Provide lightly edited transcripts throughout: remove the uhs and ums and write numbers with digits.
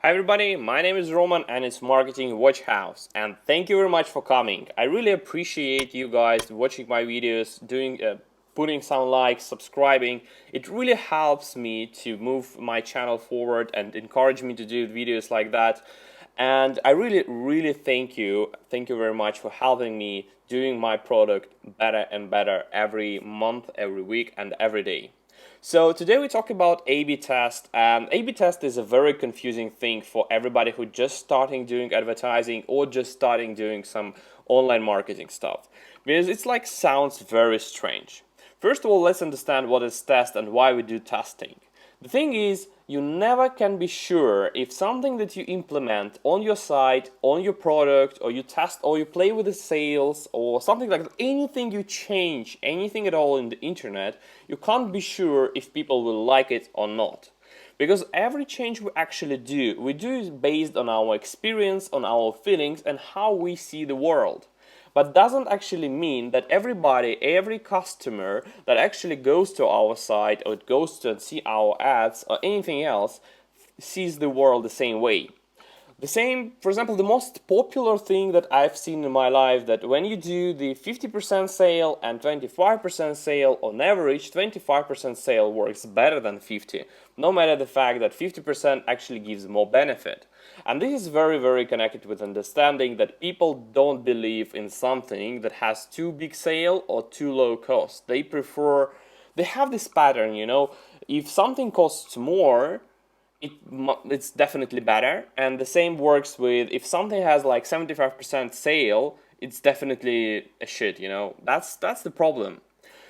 Hi everybody, my name is Roman and it's Marketing Watch House, and thank you very much for coming. I really appreciate you guys watching my videos, putting some likes, subscribing. It really helps me to move my channel forward and encourage me to do videos like that. And I really thank you. Thank you very much for helping me doing my product better and better every month, every week, and every day. So today we talk about A/B test, and A/B test is a very confusing thing for everybody who just starting doing advertising or just starting doing some online marketing stuff, because it's like sounds very strange. First of all, let's understand what is test and why we do testing. The thing is, you never can be sure if something that you implement on your site, on your product, or you test or you play with the sales or something like that, anything you change, anything at all in the internet, you can't be sure if people will like it or not. Because every change we actually do, we do it based on our experience, on our feelings, and how we see the world. But doesn't actually mean that everybody, every customer that actually goes to our site or goes to see our ads or anything else sees the world the same way. The same, for example, the most popular thing that I've seen in my life, that when you do the 50% sale and 25% sale, on average 25% sale works better than 50, no matter the fact that 50% actually gives more benefit. And this is very connected with understanding that people don't believe in something that has too big sale or too low cost. They have this pattern, if something costs more, it's definitely better. And the same works with if something has like 75% sale, it's definitely a shit, That's the problem.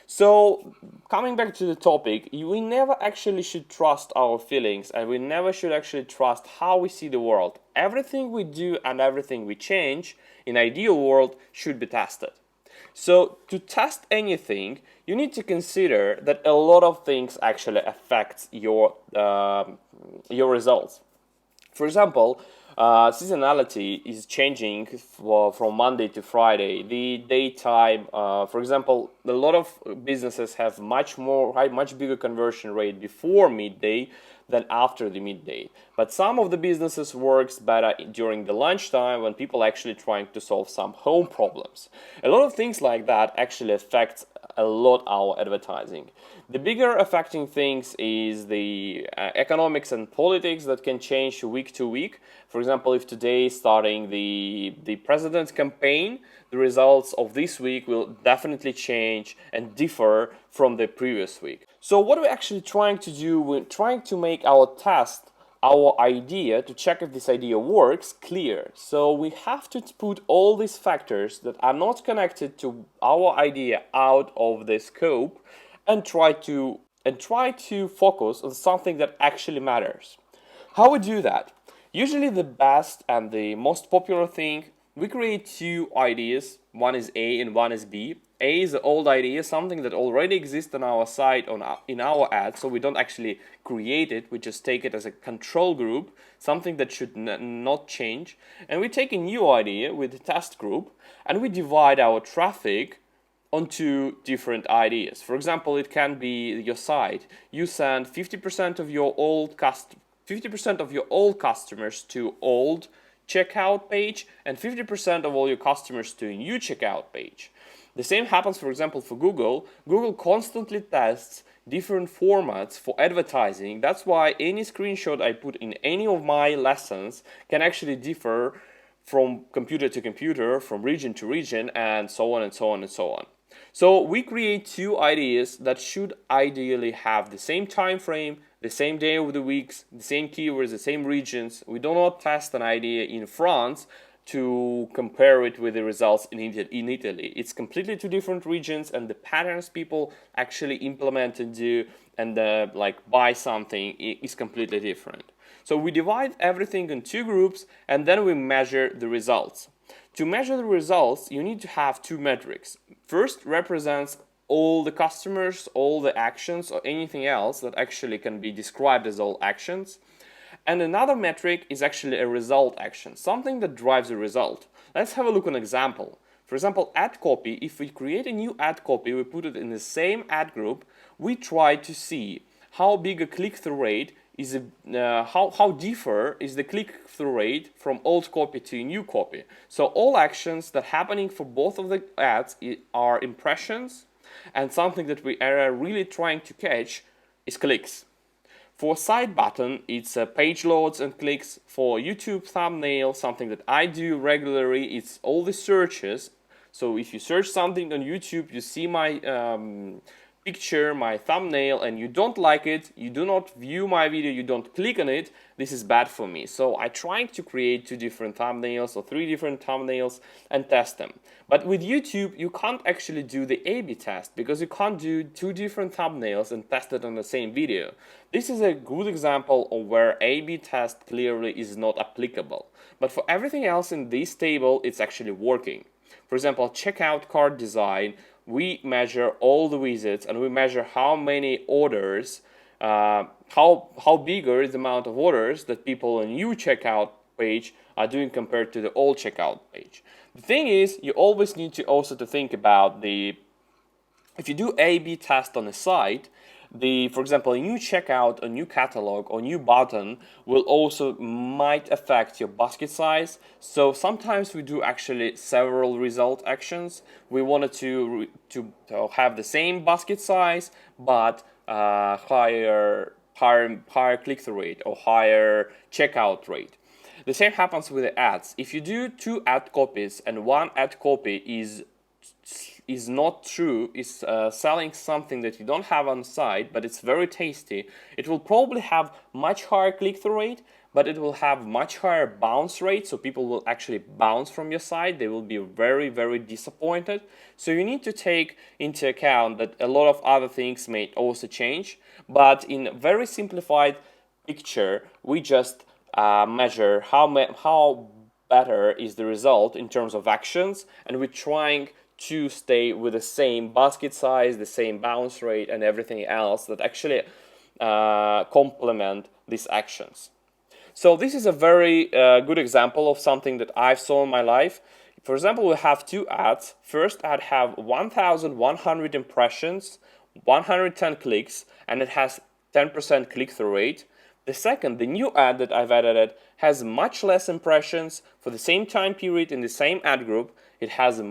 So, coming back to the topic, we never actually should trust our feelings, and we never should actually trust how we see the world. Everything we do and everything we change in ideal world should be tested. So, to test anything, you need to consider that a lot of things actually affect your results. For example, seasonality is changing from Monday to Friday. The daytime, for example, a lot of businesses have much bigger conversion rate before midday than after the midday. But some of the businesses works better during the lunchtime when people actually trying to solve some home problems. A lot of things like that actually affect a lot our advertising. The bigger affecting things is the economics and politics that can change week to week. For example, if today is starting the president's campaign, the results of this week will definitely change and differ from the previous week. So what we're actually trying to do, we're trying to make our test, our idea, to check if this idea works, clear. So we have to put all these factors that are not connected to our idea out of the scope and try to focus on something that actually matters. How we do that? Usually the best and the most popular thing, we create two ideas. One is A and one is B. A is an old idea, something that already exists on our site, in our ad, so we don't actually create it, we just take it as a control group, something that should not change. And we take a new idea with the test group, and we divide our traffic onto different ideas. For example, it can be your site. You send 50% of your old customers to old checkout page and 50% of all your customers to a new checkout page. The same happens, for example, for Google. Google constantly tests different formats for advertising. That's why any screenshot I put in any of my lessons can actually differ from computer to computer, from region to region, and so on and so on and so on. So we create two ideas that should ideally have the same time frame, the same day of the weeks, the same keywords, the same regions. We do not test an idea in France to compare it with the results in Italy. It's completely two different regions, and the patterns people actually implement and do and buy something is completely different. So we divide everything in two groups, and then we measure the results. To measure the results, you need to have two metrics. First represents all the customers, all the actions, or anything else that actually can be described as all actions. And another metric is actually a result action, something that drives a result. Let's have a look at an example. For example, ad copy. If we create a new ad copy, we put it in the same ad group, we try to see how big a click-through rate is how differ is the click-through rate from old copy to new copy. So all actions that happening for both of the ads are impressions, and something that we are really trying to catch is clicks. For side button, it's page loads and clicks. For YouTube thumbnail, something that I do regularly, it's all the searches. So if you search something on YouTube, you see my picture, my thumbnail, and you don't like it, you do not view my video, you don't click on it, this is bad for me. So I try to create 2 different thumbnails or 3 different thumbnails and test them. But with YouTube, you can't actually do the A/B test because you can't do 2 different thumbnails and test it on the same video. This is a good example of where A/B test clearly is not applicable. But for everything else in this table, it's actually working. For example, checkout cart design, we measure all the visits and we measure how many orders, how bigger is the amount of orders that people on new checkout page are doing compared to the old checkout page. The thing is, you always need to also to think about if you do A/B test on a site, for example, a new checkout, a new catalog, or new button will also might affect your basket size. So sometimes we do actually several result actions. We wanted to have the same basket size, but higher click-through rate or higher checkout rate. The same happens with the ads. If you do 2 ad copies and 1 ad copy is not true, is selling something that you don't have on site, but it's very tasty, it will probably have much higher click-through rate, but it will have much higher bounce rate, so people will actually bounce from your site. They will be very, very disappointed. So you need to take into account that a lot of other things may also change, but in a very simplified picture, we just measure how better is the result in terms of actions, and we're trying to stay with the same basket size, the same bounce rate, and everything else that actually complement these actions. So this is a very good example of something that I've saw in my life. For example, we have 2 ads. First ad have 1,100 impressions, 110 clicks, and it has 10% click-through rate. The second, the new ad that I've added, has much less impressions for the same time period in the same ad group. It has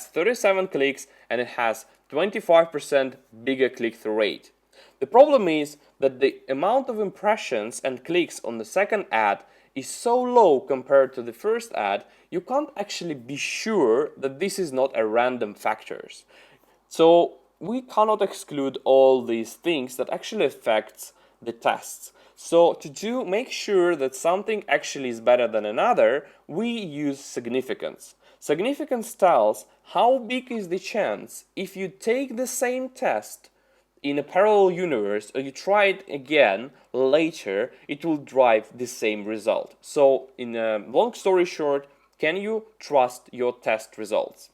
37 clicks and it has 25% bigger click-through rate. The problem is that the amount of impressions and clicks on the second ad is so low compared to the first ad, you can't actually be sure that this is not a random factors. So we cannot exclude all these things that actually affects the tests. So to make sure that something actually is better than another, we use significance. Significance tells how big is the chance if you take the same test in a parallel universe or you try it again later, it will drive the same result. So in a long story short, can you trust your test results?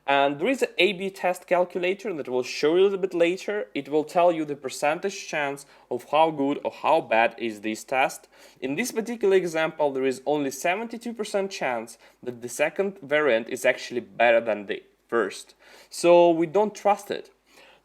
And there is an A/B test calculator that will show you a little bit later. It will tell you the percentage chance of how good or how bad is this test. In this particular example, there is only 72% chance that the second variant is actually better than the first. So we don't trust it.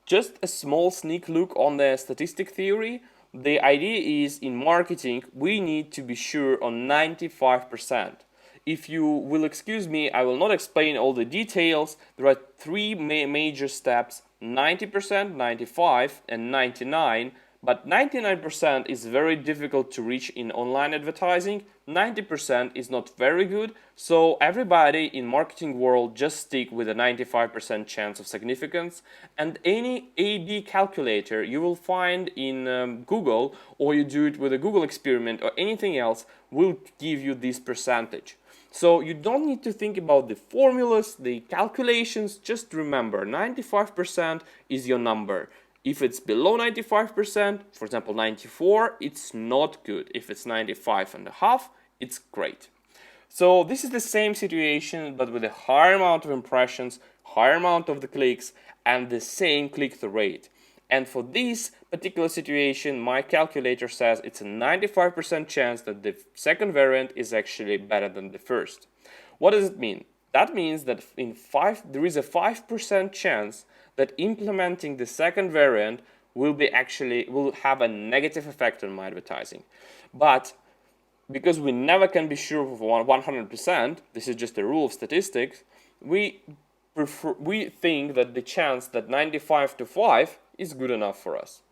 Just a small sneak look on the statistic theory. The idea is in marketing, we need to be sure on 95%. If you will excuse me, I will not explain all the details. There are 3 major steps: 90%, 95%, and 99%. But 99% is very difficult to reach in online advertising. 90% is not very good. So everybody in marketing world just stick with a 95% chance of significance. And any A/B calculator you will find in Google, or you do it with a Google experiment or anything else, will give you this percentage. So you don't need to think about the formulas, the calculations. Just remember, 95% is your number. If it's below 95%, for example 94, it's not good. If it's 95.5, it's great. So this is the same situation, but with a higher amount of impressions, higher amount of the clicks, and the same click-through rate. And for this particular situation, my calculator says it's a 95% chance that the second variant is actually better than the first. What does it mean? That means that there is a 5% chance that implementing the second variant will have a negative effect on my advertising. But because we never can be sure of 100%, this is just a rule of statistics, we think that the chance that 95 to 5 is good enough for us.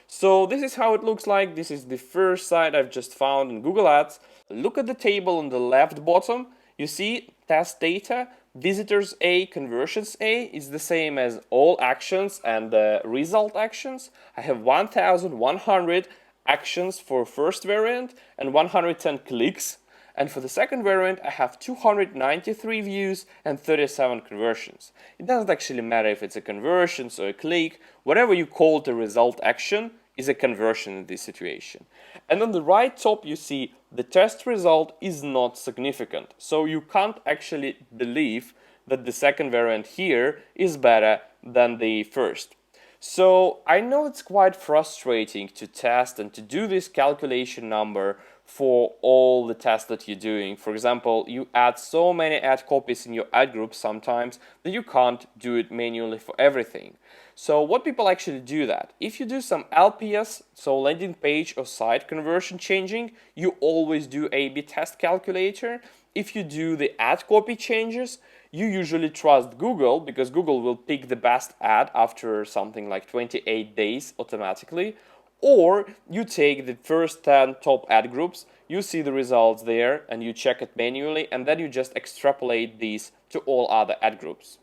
So this is how it looks like. This is the first site I've just found in Google Ads. Look at the table on the left bottom. You see test data, visitors A, conversions A is the same as all actions and the result actions. I have 1,100 actions for first variant and 110 clicks. And for the second variant, I have 293 views and 37 conversions. It doesn't actually matter if it's a conversion or a click, whatever you call the result action is a conversion in this situation. And on the right top, you see the test result is not significant. So you can't actually believe that the second variant here is better than the first. So I know it's quite frustrating to test and to do this calculation number for all the tests that you're doing. For example, you add so many ad copies in your ad group sometimes that you can't do it manually for everything. So what people actually do that, if you do some LPS, so landing page or site conversion changing, you always do A/B test calculator. If you do the ad copy changes, you usually trust Google because Google will pick the best ad after something like 28 days automatically. Or you take the first 10 top ad groups, you see the results there and you check it manually, and then you just extrapolate these to all other ad groups.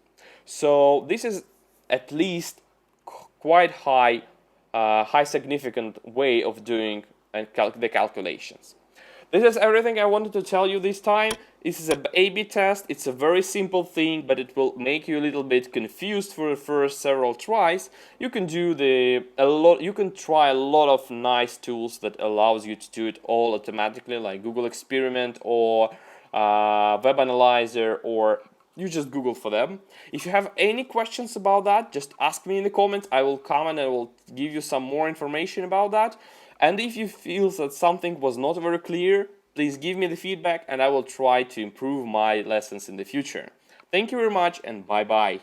So this is at least quite high significant way of doing the calculations. This is everything I wanted to tell you this time. This is an A/B test. It's a very simple thing, but it will make you a little bit confused for the first several tries. You can you can try a lot of nice tools that allows you to do it all automatically, like Google Experiment or Web Analyzer, or you just Google for them. If you have any questions about that, just ask me in the comments. I will comment and I will give you some more information about that. And if you feel that something was not very clear, please give me the feedback and I will try to improve my lessons in the future. Thank you very much and bye-bye.